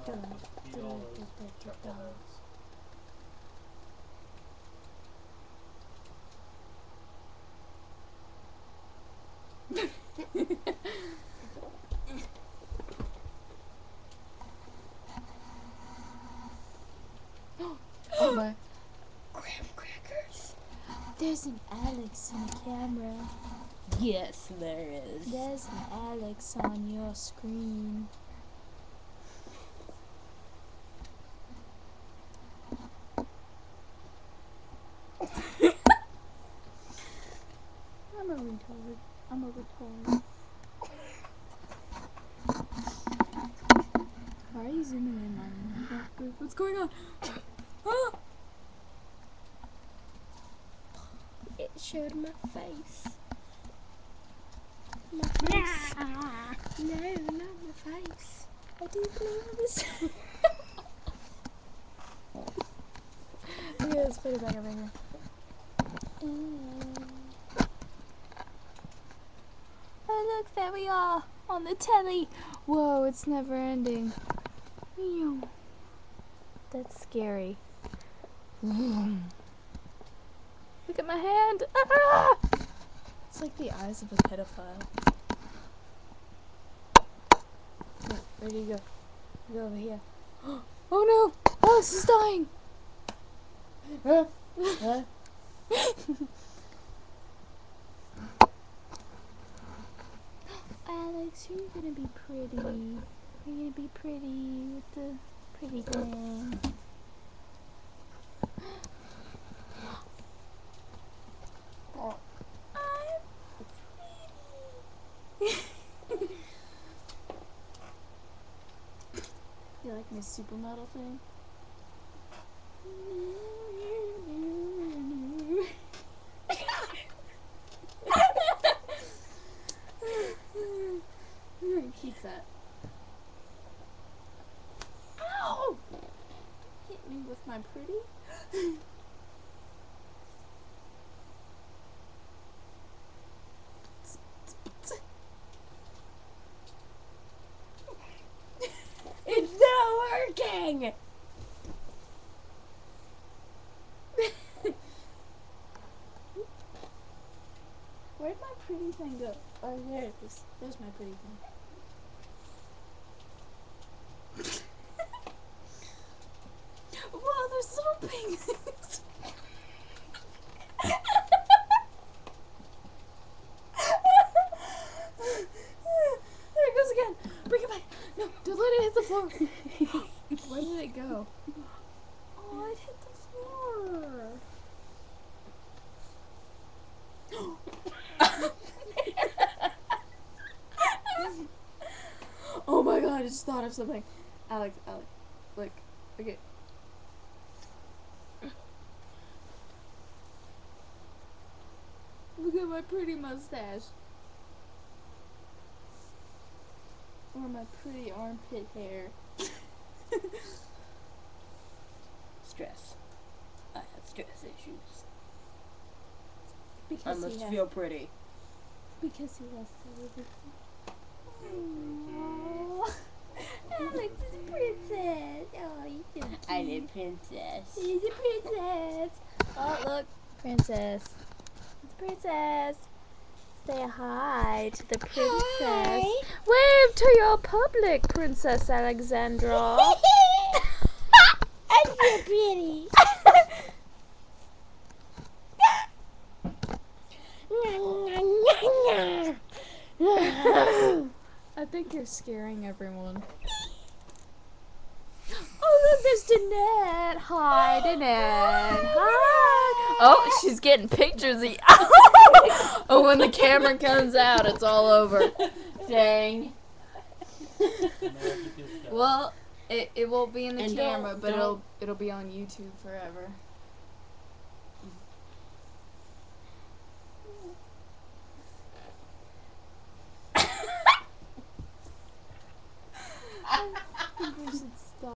Eat all those chuckleheads. Oh my. Graham crackers. There's an Alex in the camera. Yes, there is. There's an Alex on your screen. I'm a retard. I'm a retard. Why are you zooming in on me? What's going on? Ah! It showed my face. My face. No, not my face. I do believe this. Okay, let's put it back over here. Oh look, there we are on the telly. Whoa, it's never ending. Ew. That's scary. Look at my hand. Ah! It's like the eyes of a pedophile. Look, where do you go? Go over here. Oh no! Alice is dying! Alex, you're gonna be pretty. You're gonna be pretty with the pretty thing. I'm pretty. You like my supermodel thing? Keep that. Ow! Hit me with my pretty. It's not working! Where'd my pretty thing go? Oh, there it is. There's my pretty thing. Whoa, there's little penguins. There it goes again. Bring it back. No, don't let it hit the floor. Where did it go? Oh, it hit the floor. Oh my god, I just thought of something. Alex, look. Okay. Look at my pretty mustache. Or my pretty armpit hair. Stress. I have stress issues. I Because must he has, feel pretty. because he has to live with me. Aww. Alex is a princess. Oh, you're so cute. I'm a princess. She's a princess. Oh, look. Princess. It's Princess. Say hi to the princess. Hi. Wave to your public, Princess Alexandra. I'm so pretty. I think you're scaring everyone. Oh, look, there's Danette. Hi, Danette. Hi. Oh, she's getting pictures of you. Oh, when the camera comes out, it's all over. Dang. Well, it won't be in the And camera, don't- but don't- it'll be on YouTube forever. I think we should